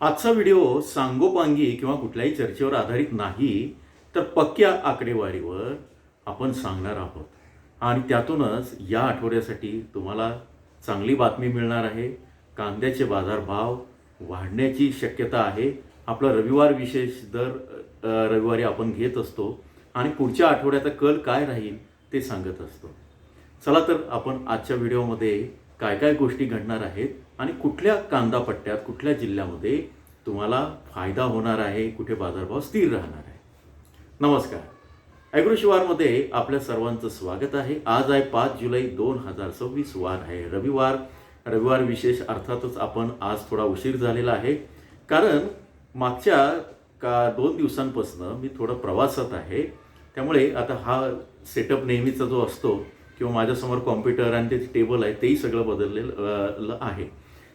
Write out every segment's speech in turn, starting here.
आजचा व्हिडिओ सांगोपांगी किंवा कुठल्याही चर्चेवर आधारित नाही, तर पक्क्या आकडेवारीवर आपण सांगणार आहोत. आणि त्यातूनच या आठवड्यासाठी तुम्हाला चांगली बातमी मिळणार आहे. कांद्याचे बाजारभाव वाढण्याची शक्यता आहे. आपला रविवार विशेष दर रविवारी आपण घेत असतो आणि पुढच्या आठवड्याचा कल काय राहील ते सांगत असतो. चला तर आपण आजच्या व्हिडिओमध्ये काय काय गोष्टी घडणार आहेत आणि कुठल्या कांदा पट्ट्यात कुठल्या जिल्ह्यामध्ये तुम्हाला फायदा होणार आहे, कुठे बाजारभाव स्थिर राहणार आहे. नमस्कार, ॲग्रोशिवारमध्ये आपल्या सर्वांचं स्वागत आहे. आज आहे 5 जुलै 2026, वार आहे रविवार. रविवार विशेष अर्थातच आपण आज थोडा उशीर झालेला आहे, कारण मागच्या 2 दिवसांपासून मी थोडं प्रवासात आहे. त्यामुळे आता हा सेटअप नेहमीचा जो असतो किंवा माझ्यासमोर कॉम्प्युटर आणि ते टेबल आहे तेही सगळं बदललेलं आहे.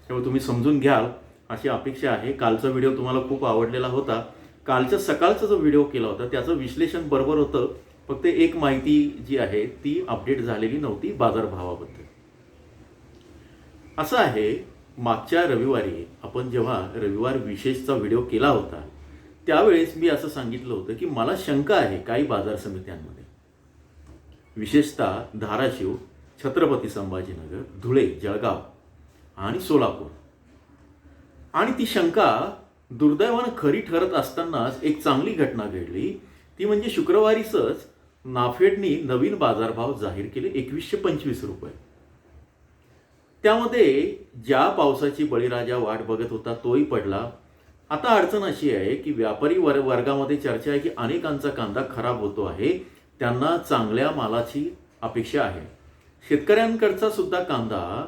त्यामुळे तुम्ही समजून घ्याल अशी अपेक्षा आहे. कालचा व्हिडिओ तुम्हाला खूप आवडलेला होता. कालच्या सकाळचा जो व्हिडिओ केला होता त्याचं विश्लेषण बरोबर होतं, फक्त एक माहिती जी आहे ती अपडेट झालेली नव्हती बाजारभावाबद्दल. असं आहे, मागच्या रविवारी आपण जेव्हा रविवार विशेषचा व्हिडिओ केला होता त्यावेळेस मी असं सांगितलं होतं की मला शंका आहे काही बाजार समित्यांमध्ये, विशेषतः धाराशिव, छत्रपती संभाजीनगर, धुळे, जळगाव आणि सोलापूर. आणि ती शंका दुर्दैवानं खरी ठरत असतानाच एक चांगली घटना घडली. ती म्हणजे शुक्रवारीच नाफेडनी नवीन बाजारभाव जाहीर केले, 2125 रुपये. त्यामध्ये ज्या पावसाची बळीराजा वाट बघत होता तोही पडला. आता अडचण अशी आहे की व्यापारी वर्गामध्ये चर्चा आहे की अनेकांचा कांदा खराब होतो आहे, त्यांना चांगल्या मालाची अपेक्षा आहे. शेतकऱ्यांकडचा सुद्धा कांदा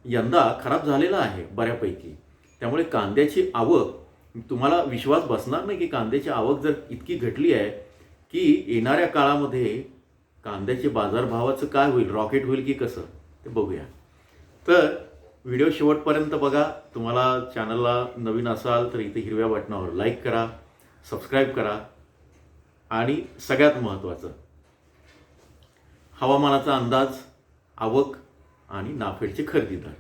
यंदा खराब झालेला आहे बऱ्यापैकी. त्यामुळे कांद्याची आवक, तुम्हाला विश्वास बसणार नाही की कांद्याची आवक जर इतकी घटली आहे की येणाऱ्या काळामध्ये कांद्याचे बाजारभावाचं काय होईल, रॉकेट होईल की कसं, ते बघूया. तर व्हिडिओ शेवटपर्यंत बघा. तुम्हाला चॅनलला नवीन असाल तर इथे हिरव्या बटनावर लाईक करा, सबस्क्राईब करा आणि सगळ्यात महत्त्वाचं हवामानाचा अंदाज, आवक आणि नाफेडचे खरेदी दर.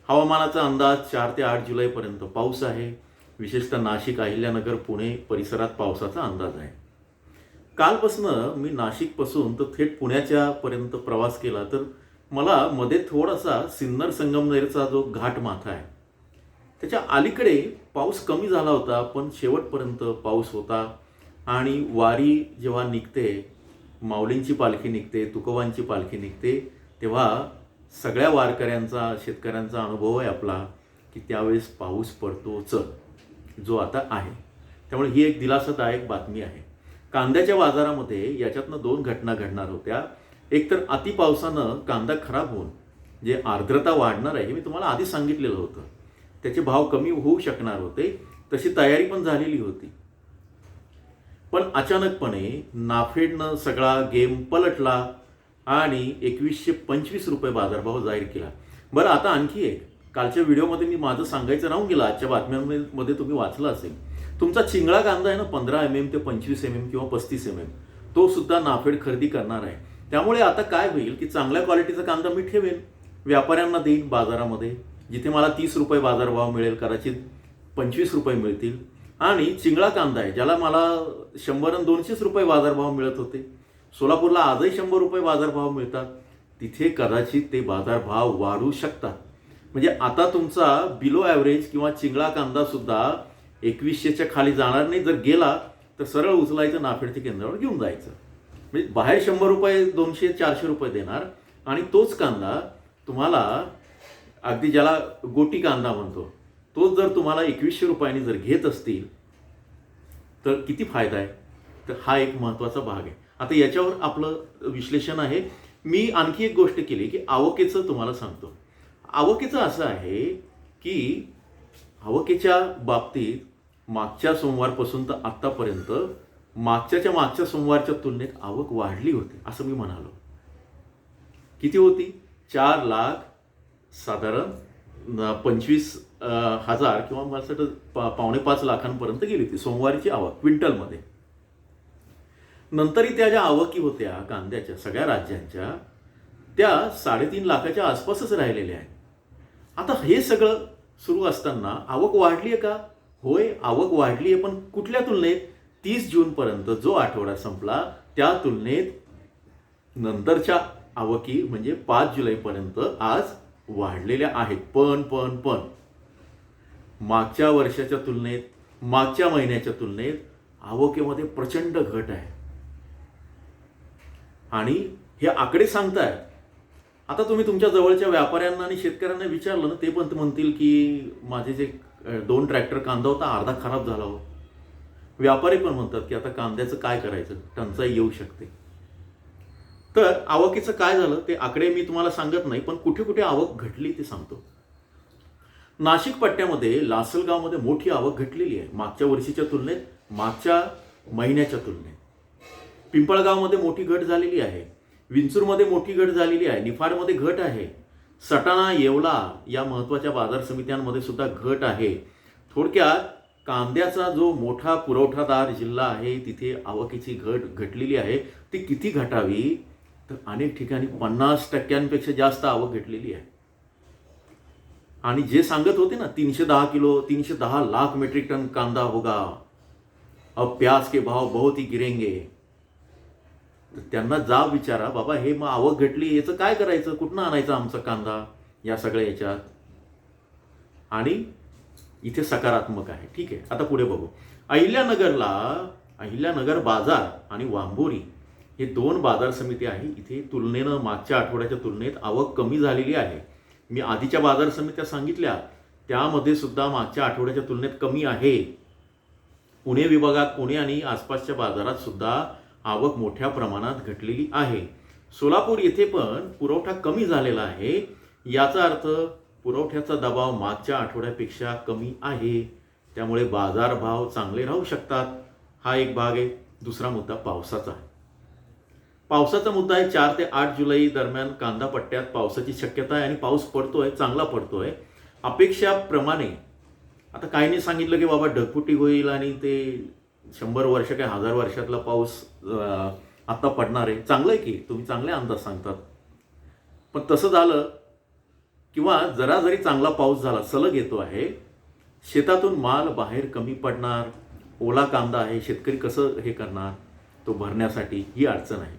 हवामानाचा अंदाज 4 ते 8 जुलैपर्यंत पाऊस आहे. विशेषतः नाशिक, अहिल्यानगर, पुणे परिसरात पावसाचा अंदाज आहे. कालपासून मी नाशिकपासून तर थेट पुण्याच्या पर्यंत प्रवास केला, तर मला मध्ये थोडासा सिन्नर संगमनेरचा जो घाट माथा आहे त्याच्या अलीकडे पाऊस कमी झाला होता, पण शेवटपर्यंत पाऊस होता. आणि वारी जेव्हा निघते, माऊलींची पालखी निघते, तुकोबांची पालखी निघते, तेव्हा सगळ्या वारकऱ्यांचा, शेतकऱ्यांचा अनुभव आहे आपला की त्यावेळेस पाऊस पडतोच, जो आता आहे. त्यामुळे ही एक दिलासादायक बातमी आहे. कांद्याच्या बाजारामध्ये याच्यातनं 2 घटना घडणार होत्या. एक तर अतिपावसानं कांदा खराब होऊन जे आर्द्रता वाढणार आहे हे मी तुम्हाला आधी सांगितलेलं होतं, त्याचे भाव कमी होऊ शकणार होते, तशी तयारी पण झालेली होती. पण अचानकपणे नाफेडनं सगळा गेम पलटला आणि 2125 रुपये बाजारभाव जाहीर केला. बरं, आता आणखी एक, कालच्या व्हिडिओमध्ये मी माझं सांगायचं राहून गेलं, आजच्या बातम्यांमध्ये तुम्ही वाचलं असेल, तुमचा चिंगळा कांदा आहे ना 15 mm ते 25 mm किंवा 35 mm, तो सुद्धा नाफेड खरेदी करणार आहे. त्यामुळे आता काय होईल की चांगल्या क्वालिटीचा कांदा मी ठेवेन, व्यापाऱ्यांना देईन बाजारामध्ये. जिथे मला 30 रुपये बाजारभाव मिळेल कदाचित 25 रुपये मिळतील. आणि चिंगळा कांदा आहे ज्याला मला 100 आणि 200 रुपये बाजारभाव मिळत होते, सोलापूरला आजही 100 रुपये बाजारभाव मिळतात, तिथे कदाचित ते बाजारभाव वाढू शकतात. म्हणजे आता तुमचा बिलो ॲव्हरेज किंवा चिंगळा कांदा सुद्धा 2100च्या खाली जाणार नाही. जर गेला तर सरळ उचलायचं, नाफेडच्या केंद्रावर घेऊन जायचं. म्हणजे बाहेर 100 रुपये, 200, 400 रुपये देणार आणि तोच कांदा तुम्हाला, अगदी ज्याला गोटी कांदा म्हणतो, तोच जर तुम्हाला 2100 रुपयांनी जर घेत असतील तर किती फायदा आहे. तर हा एक महत्त्वाचा भाग आहे. आता याच्यावर आपलं विश्लेषण आहे. मी आणखी एक गोष्ट केली की आवकेचं तुम्हाला सांगतो. आवकेचं असं आहे की आवकेच्या बाबतीत मागच्या सोमवारपासून तर आत्तापर्यंत मागच्या सोमवारच्या तुलनेत आवक वाढली होती असं मी म्हणालो. किती होती? 4 लाख साधारण 25,000 किंवा मला वाटतं 4.5 लाखांपर्यंत गेली होती सोमवारची आवक क्विंटलमध्ये. नंतरही त्या ज्या आवकी होत्या कांद्याच्या सगळ्या राज्यांच्या, त्या 3.5 लाखाच्या आसपासच राहिलेल्या आहेत. आता हे सगळं सुरू असताना आवक वाढली आहे का? होय, आवक वाढली आहे, पण कुठल्या तुलनेत? 30 जूनपर्यंत जो आठवडा संपला त्या तुलनेत नंतरच्या आवकी म्हणजे 5 जुलैपर्यंत आज वाढलेल्या आहेत. पण मागच्या वर्षाच्या तुलनेत, मागच्या महिन्याच्या तुलनेत आवकेमध्ये प्रचंड घट आहे. आणि हे आकडे सांगतायत. आता तुम्ही तुमच्या जवळच्या व्यापाऱ्यांना आणि शेतकऱ्यांना विचारलं ना, ते पण म्हणतील की माझे जे 2 ट्रॅक्टर कांदा होता अर्धा खराब झाला हो. व्यापारी पण म्हणतात की आता कांद्याचं काय करायचं, टंचाई येऊ शकते. तर आवकीचं काय झालं ते आकडे मी तुम्हाला सांगत नाही, पण कुठे कुठे आवक घटली ते सांगतो. नाशिक पट्ट्यामध्ये लासलगावमध्ये मोठी आवक घटलेली आहे मागच्या वर्षीच्या तुलनेत, मागच्या महिन्याच्या तुलनेत. पिंपळगावमध्ये मोठी घट झालेली आहे, विंचूरमध्ये मोठी घट झालेली आहे, निफाडमध्ये घट आहे, सटाणा, येवला या महत्त्वाच्या बाजार समित्यांमध्ये सुद्धा घट आहे. थोडक्यात कांद्याचा जो मोठा पुरवठादार जिल्हा आहे तिथे आवकीची घट घटलेली आहे. ती किती घटावी? तर अनेक ठिकाणी 50% जास्त आवक घटलेली आहे. आणि जे सांगत होते ना 310 लाख मेट्रिक टन कांदा होगा, अब प्याज के भाव बहुत ही गिरेंगे. तर त्यांना जा विचारा, बाबा हे मग आवक घटली याचं काय करायचं, कुठनं आणायचा आमचा कांदा या सगळ्या याच्यात. आणि इथे सकारात्मक आहे. ठीक आहे, आता पुढे बघू. अहिल्यानगर बाजार आणि वांबोरी हे 2 बाजार समिती आहे. इथे तुलनेनं मागच्या आठवड्याच्या तुलनेत आवक कमी झालेली आहे. मी आधीच्या बाजार समित्या सांगितल्या त्यामध्ये सुद्धा मागच्या आठवड्याच्या तुलनेत कमी आहे. पुणे विभागात, पुणे आणि आसपासच्या बाजारात सुद्धा आवक मोठ्या प्रमाणात घटलेली आहे. सोलापूर येथे पण पुरवठा कमी झालेला आहे. याचा अर्थ पुरवठ्याचा दबाव मागच्या आठवड्यापेक्षा कमी आहे, त्यामुळे बाजारभाव चांगले राहू शकतात. हा एक भाग आहे. दुसरा मुद्दा पावसाचा आहे. पावसाचा मुद्दा आहे 4 ते 8 जुलै दरम्यान कांदा पट्ट्यात पावसाची शक्यता आहे आणि पाऊस पडतोय, चांगला पडतोय अपेक्षाप्रमाणे. आता काहींनी सांगितलं की बाबा ढगफुटी होईल आणि ते 100 वर्ष काय 1000 वर्षातला पाऊस आता पडणार आहे. चांगलं आहे की तुम्ही चांगले अंदाज सांगतात. पण तसं झालं किंवा जरा जरी चांगला पाऊस झाला, सलग येतो आहे, शेतातून माल बाहेर कमी पडणार, ओला कांदा आहे, शेतकरी कसं हे करणार, तो भरण्यासाठी ही अडचण आहे.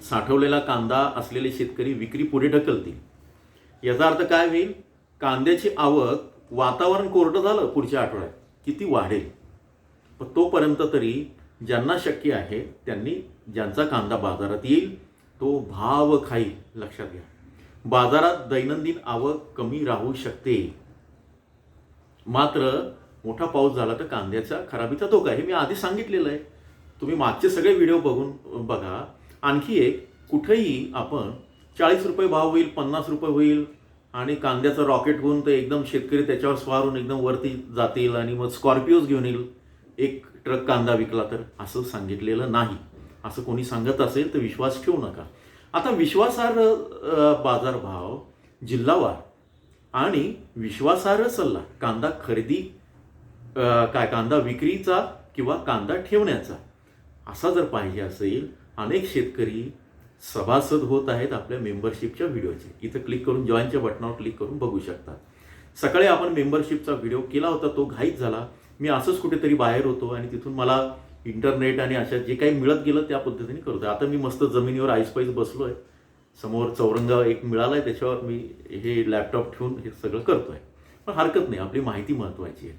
साठवलेला कांदा असलेले शेतकरी विक्री पुढे ढकलतील. याचा अर्थ काय होईल? कांद्याची आवक वातावरण कोरडं झालं पुढच्या आठवड्यात किती वाढेल. पण तोपर्यंत तरी ज्यांना शक्य आहे त्यांनी, ज्यांचा कांदा बाजारात येईल तो भाव खाईल. लक्षात घ्या, बाजारात दैनंदिन आवक कमी राहू शकते. मात्र मोठा पाऊस झाला तर कांद्याच्या खराबीचा धोका आहे. हे मी आधी सांगितलेलं आहे. तुम्ही मागचे सगळे व्हिडिओ बघून बघा. आणखी एक, कुठेही आपण 40 रुपये भाव होईल, 50 रुपये होईल आणि कांद्याचं रॉकेट होऊन तर एकदम शेतकरी त्याच्यावर स्वारून एकदम वरती जातील आणि मग स्कॉर्पिओज घेऊन येईल एक ट्रक कांदा विकला तर, असं सांगितलेलं नाही. असं कोणी सांगत असेल तर विश्वास ठेवू नका. आता विश्वासार्ह बाजारभाव, जिल्हावार आणि विश्वासार्ह सल्ला, कांदा खरेदी कांदा विक्रीचा किंवा कांदा ठेवण्याचा असा जर पाहिजे असेल, अनेक शेतकरी सभासद होत आहेत आपल्या मेंबरशिपच्या व्हिडिओचे. इथं क्लिक करून जॉईनच्या बटनावर क्लिक करून बघू शकतात. सकाळी आपण मेंबरशिपचा व्हिडिओ केला होता, तो घाईत झाला. मी असंच कुठेतरी बाहेर होतो आणि तिथून मला इंटरनेट आणि अशा जे काही मिळत गेलं त्या पद्धतीने करतोय. आता मी मस्त जमिनीवर आईसपाईस बसलोय, समोर चौरंग एक मिळालाय, त्याच्यावर मी हे लॅपटॉप ठेवून हे सगळं करतोय. पण हरकत नाही, आपली माहिती महत्त्वाची आहे.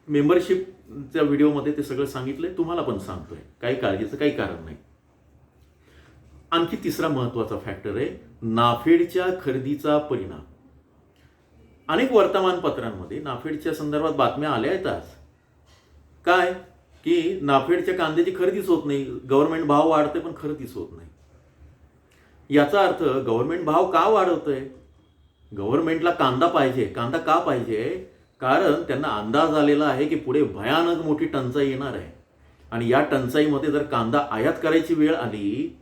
मेंबरशिपच्या व्हिडिओमध्ये ते सगळं सांगितलंय, तुम्हाला पण सांगतोय. काही काळजीचं काही कारण नाही. आणखी तिसरा महत्त्वाचा फॅक्टर आहे नाफेडच्या खरेदीचा परिणाम. अनेक वर्तमानपत्रांमध्ये नाफेडच्या संदर्भात बातम्या आल्या आहेत आज. काय की नाफेडच्या कांद्याची खरेदीच होत नाही, गव्हर्नमेंट भाव वाढते पण खरेदीच होत नाही. याचा अर्थ गव्हर्नमेंट भाव का वाढवतंय? गव्हर्नमेंटला कांदा पाहिजे. कांदा का पाहिजे? कारण त्यांना अंदाज आलेला आहे की पुढे भयानक मोठी टंचाई येणार आहे आणि या टंचाईमध्ये जर कांदा आयात करायची वेळ आली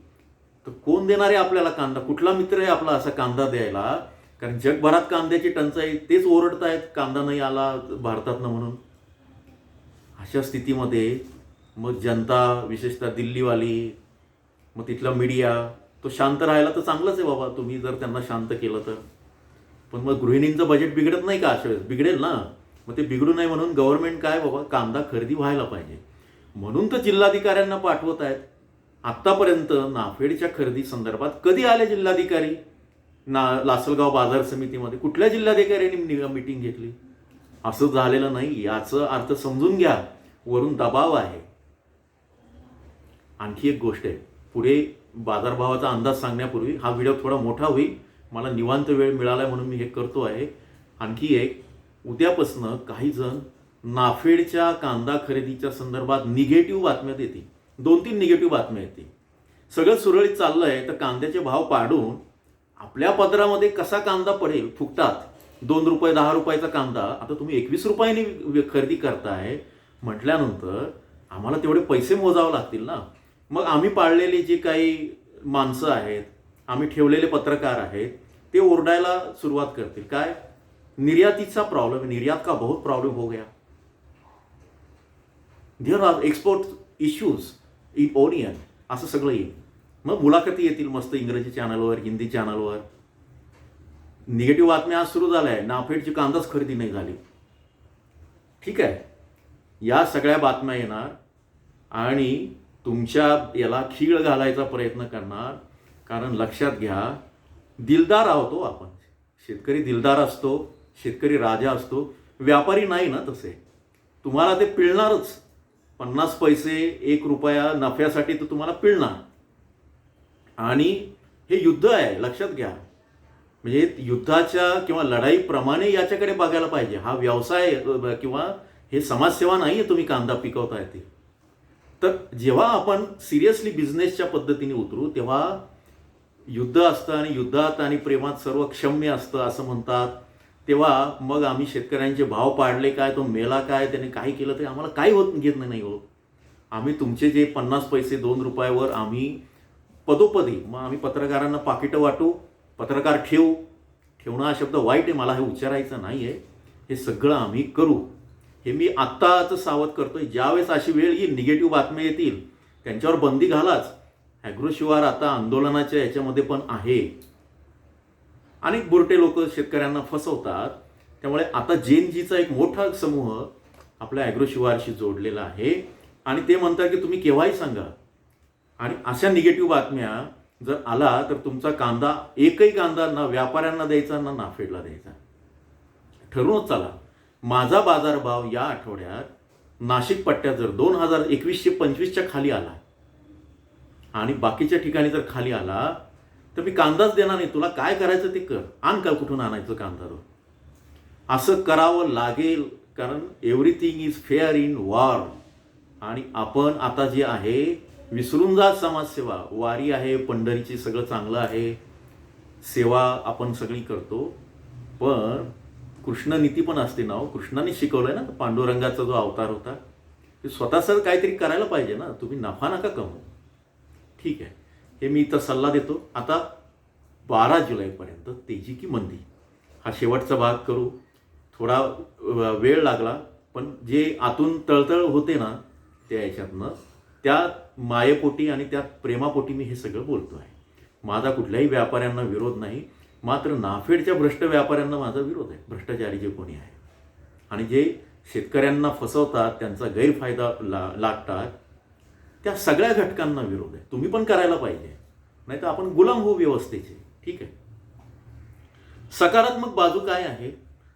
तर कोण देणार आहे आपल्याला कांदा? कुठला मित्र आहे आपला असा कांदा द्यायला? कारण जगभरात कांद्याची टंचाई, तेच ओरडतायत कांदा नाही आला भारतातनं म्हणून. अशा स्थितीमध्ये मग जनता, विशेषतः दिल्लीवाली, मग तिथला मीडिया, तो शांत राहायला तर चांगलंच आहे बाबा, तुम्ही जर त्यांना शांत केलं तर. पण मग गृहिणींचं बजेट बिघडत नाही का? अशा वेळेस बिघडेल ना. मग ते बिघडू नये म्हणून गव्हर्नमेंट काय बाबा कांदा खरेदी व्हायला पाहिजे म्हणून तर जिल्हाधिकाऱ्यांना पाठवत आहेत. आत्तापर्यंत नाफेडच्या खरेदी संदर्भात कधी आले जिल्हाधिकारी लासलगाव बाजार समितीमध्ये? कुठल्या जिल्हाधिकाऱ्यांनी मीटिंग घेतली? असं झालेलं नाही. याचा अर्थ समजून घ्या, वरून दबाव आहे. आणखी एक गोष्ट आहे, पुढे बाजारभावाचा अंदाज सांगण्यापूर्वी हा व्हिडिओ थोडा मोठा होईल, मला निवांत वेळ मिळाला म्हणून मी हे करतो आहे. आणखी एक, उद्यापासनं काही जण नाफेडच्या कांदा खरेदीच्या संदर्भात निगेटिव्ह बातम्या देतील. 2-3 निगेटिव्ह बातम्या येतील. सगळं सुरळीत चाललंय तर कांद्याचे भाव पाडून आपल्या पदरामध्ये कसा कांदा पडेल फुकटात. 2 रुपये 10 रुपयाचा कांदा आता तुम्ही 21 रुपयांनी खरेदी करताय म्हटल्यानंतर आम्हाला तेवढे पैसे मोजावे लागतील ना. मग आम्ही पाळलेले जे काही माणसं आहेत, आम्ही ठेवलेले पत्रकार आहेत, ते ओरडायला सुरुवात करतील. काय? निर्यातीचा प्रॉब्लेम, निर्यात का बहुत प्रॉब्लेम हो गया, there are export issues in onion, असं सगळं येईल. मग मुलाखती येतील मस्त इंग्रजी चॅनलवर, हिंदी चॅनलवर. निगेटिव्ह बातम्या आज सुरू झाल्या आहे, नाफेडची कांदाच खरेदी नाही झाली. ठीक आहे, या सगळ्या बातम्या येणार आणि तुमच्या याला खीळ घालायचा प्रयत्न करणार. कारण लक्षात घ्या, दिलदार आहोत आपण. शेतकरी दिलदार असतो, शेतकरी राजा असतो. व्यापारी नाही ना तसे. तुम्हाला ते पिळणारच. 50 पैसे 1 रुपया नफ्यासाठी तर तुम्हाला पिळणार. आणि हे युद्ध आहे, लक्षात घ्या. म्हणजे युद्धाच्या किंवा लढाईप्रमाणे याच्याकडे बघायला पाहिजे. हा व्यवसाय किंवा हे समाजसेवा नाही आहे तुम्ही कांदा पिकवताय ते. तर जेव्हा आपण सिरियसली बिझनेसच्या पद्धतीने उतरू तेव्हा युद्ध असतं आणि युद्धात आणि प्रेमात सर्व क्षम्य असतं असं म्हणतात. तेव्हा मग आम्ही शेतकऱ्यांचे भाव पाडले काय, तो मेला काय, त्याने काही केलं तरी आम्हाला काही घेत नाही होत. आम्ही तुमचे जे 50 पैसे 2 रुपयावर आम्ही पदोपदी, मग आम्ही पत्रकारांना पाकिटं वाटू, पत्रकार ठेवणं हा शब्द वाईट आहे, मला हे उच्चारायचं नाही आहे. हे सगळं आम्ही करू. हे मी आत्ताच सावध करतोय. ज्यावेळेस अशी वेळ येईल, निगेटिव्ह बातम्या येतील, त्यांच्यावर बंदी घालाच. ॲग्रो शिवार आता आंदोलनाच्या याच्यामध्ये पण आहे. अनेक बुरटे लोक शेतकऱ्यांना फसवतात. त्यामुळे आता जेनजीचा एक मोठा समूह आपल्या ॲग्रो शिवारशी जोडलेला आहे आणि ते म्हणतात की तुम्ही केव्हाही सांगा. आणि अशा निगेटिव्ह बातम्या जर आला तर तुमचा कांदा, एकही कांदा ना व्यापाऱ्यांना द्यायचा ना नाफेडला द्यायचा. ठरवूनच चला. माझा बाजारभाव या आठवड्यात नाशिक पट्ट्यात जर 2125च्या खाली आला आणि बाकीच्या ठिकाणी जर खाली आला तर मी कांदाच देणार नाही. तुला काय करायचं ते कर, आण का कुठून आणायचं कांदा. असं करावं लागेल, कारण everything is fair in war. आणि आपण आता जे आहे विसरून जा समाजसेवा. वारी आहे, पंढरीची, सगळं चांगलं आहे, सेवा आपण सगळी करतो. पण कृष्णनीती पण असते ना. कृष्णाने शिकवलंय ना, पांडुरंगाचा जो अवतार होता, ते स्वतःच काहीतरी करायला पाहिजे ना. तुम्ही नफा नका कमवू. ठीक आहे, हे मी इथं सल्ला देतो. आता 12 जुलैपर्यंत तेजी की मंदी हा शेवटचा भाग करू. थोडा वेळ लागला, पण जे आतून तळतळ होते ना त्या याच्यातनं, त्या मायेपोटी आणि त्या प्रेमापोटी मी हे सगळं बोलतो आहे. माझा कुठल्याही व्यापाऱ्यांना विरोध नाही. मात्र नाफेडच्या भ्रष्ट व्यापाऱ्यांना माझा विरोध आहे. भ्रष्टाचारी जे कोणी आहे आणि जे शेतकऱ्यांना फसवतात, त्यांचा गैरफायदा लाटतात, त्या सगळ्या घटकांना विरोध आहे. तुम्ही पण करायला पाहिजे, नाही तर आपण गुलाम होऊ व्यवस्थेचे. ठीक आहे. सकारात्मक बाजू काय आहे?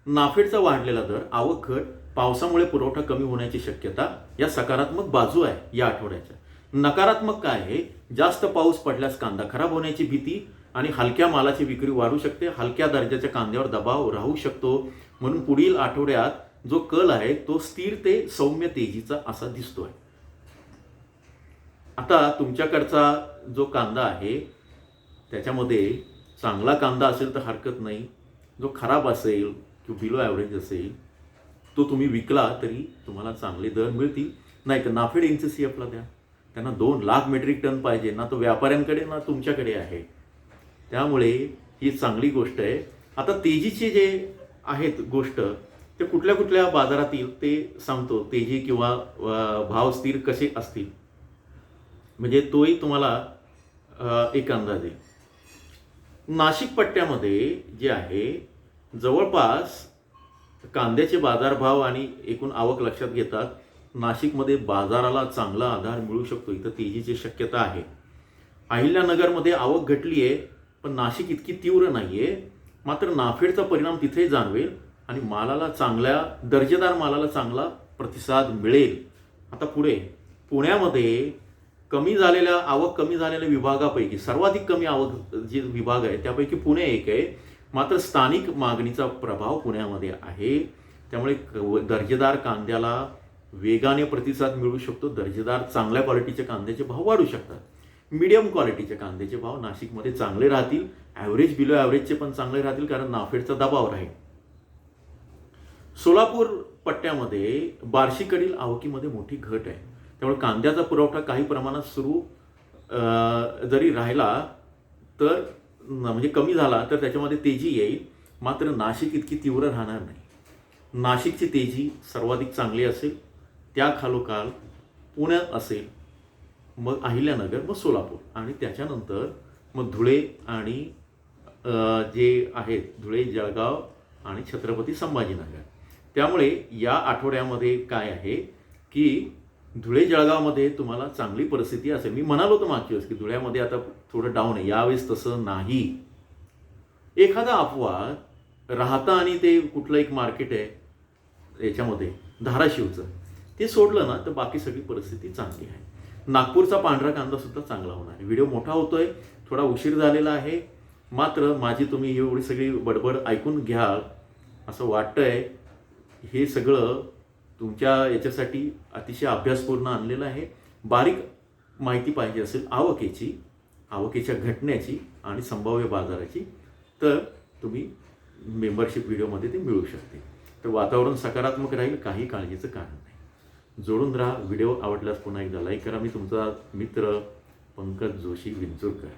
नाफेडचा वाढलेला दर, आवक घट, पावसामुळे पुरवठा कमी होण्याची शक्यता, या सकारात्मक बाजू आहे या आठवड्याच्या. नकारात्मक काय आहे? जास्त पाऊस पडल्यास कांदा खराब होण्याची भीती आणि हलक्या मालाची विक्री वाढू शकते. हलक्या दर्जाच्या कांद्यावर दबाव राहू शकतो. म्हणून पुढील आठवड्यात जो कल आहे तो स्थिर ते सौम्य तेजीचा असा दिसतोय. आता तुमच्याकडचा जो कांदा आहे त्याच्यामध्ये चांगला कांदा असेल तर हरकत नाही. जो खराब असेल किंवा बिलो ॲव्हरेज असेल तो तुम्ही विकला तरी तुम्हाला चांगले दर मिळतील. नाही तर नाफेड NCCFला द्या. त्यांना 2 लाख मेट्रिक टन पाहिजे ना, तो व्यापाऱ्यांकडे ना तुमच्याकडे आहे. त्यामुळे ही चांगली गोष्ट आहे. आता तेजीचे जे आहेत गोष्ट ते कुठल्या कुठल्या बाजारातील ते सांगतो. तेजी किंवा भाव स्थिर कसे असतील म्हणजे तोही तुम्हाला एक अंदाज आहे. नाशिक पट्ट्यामध्ये जे आहे जवळपास कांद्याचे बाजारभाव आणि एकूण आवक लक्षात घेतात नाशिकमध्ये बाजाराला चांगला आधार मिळू शकतो. इथं तेजीची शक्यता आहे. अहिल्यानगरमध्ये आवक घटली आहे, पण नाशिक इतकी तीव्र नाही आहे. मात्र नाफेडचा परिणाम तिथे जाणवेल आणि मालाला चांगल्या दर्जेदार मालाला चांगला प्रतिसाद मिळेल. आता पुढे पुण्यामध्ये आवक कमी झालेल्या विभागापैकी सर्वाधिक कमी आवक जे विभाग आहे त्यापैकी पुणे एक आहे. मात्र स्थानिक मागणीचा प्रभाव पुण्यामध्ये आहे. त्यामुळे दर्जेदार कांद्याला वेगाने प्रतिसाद मिळू शकतो. दर्जेदार चांगल्या क्वालिटीच्या कांद्याचे भाव वाढू शकतात. मीडियम क्वालिटीच्या कांद्याचे भाव नाशिकमध्ये चांगले राहतील. ॲव्हरेज बिलो ॲव्हरेजचे पण चांगले राहतील, कारण नाफेडचा दबाव राहील. सोलापूर पट्ट्यामध्ये बार्शीकडील आवकीमध्ये मोठी घट आहे. त्यामुळे कांद्याचा पुरवठा काही प्रमाणात सुरू जरी राहिला तर म्हणजे कमी झाला तर त्याच्यामध्ये तेजी येईल. मात्र नाशिक इतकी तीव्र राहणार नाही. नाशिकची तेजी सर्वाधिक चांगली असेल, त्या खालोखाल पुण्यात असेल, मग अहिल्यानगर, मग सोलापूर आणि त्याच्यानंतर मग धुळे आणि जे आहेत धुळे, जळगाव आणि छत्रपती संभाजीनगर. त्यामुळे या आठवड्यामध्ये काय आहे की धुळे जळगावमध्ये तुम्हाला चांगली परिस्थिती असेल. मी म्हणालो होतो मागच्या वेळेस की धुळ्यामध्ये आता थोडं डाऊन आहे, यावेळेस तसं नाही. एखादा अपवाद राहता आणि ते कुठलं एक मार्केट आहे याच्यामध्ये धाराशिवचं, ते सोडलं ना तर बाकी सगळी परिस्थिती चांगली आहे. नागपूरचा पांढरा कांदा सुद्धा चांगला होणार आहे. व्हिडिओ मोठा होतोय, थोडा उशीर झालेला आहे, मात्र माझी तुम्ही एवढी सगळी बडबड ऐकून घ्याल असं वाटतंय. हे सगळं तुमच्या याच्यासाठी अतिशय अभ्यासपूर्ण आणलेलं आहे. बारीक माहिती पाहिजे असेल आवकेच्या घटनेची आणि संभाव्य बाजाराची, तर तुम्ही मेंबरशिप व्हिडिओमध्ये ते मिळू शकते. तर वातावरण सकारात्मक राहील, काही काळजीचं कारण नाही. जोडून राहा. व्हिडिओ आवडल्यास पुन्हा एकदा लाईक करा. मी तुमचा मित्र पंकज जोशी विंचुरकर.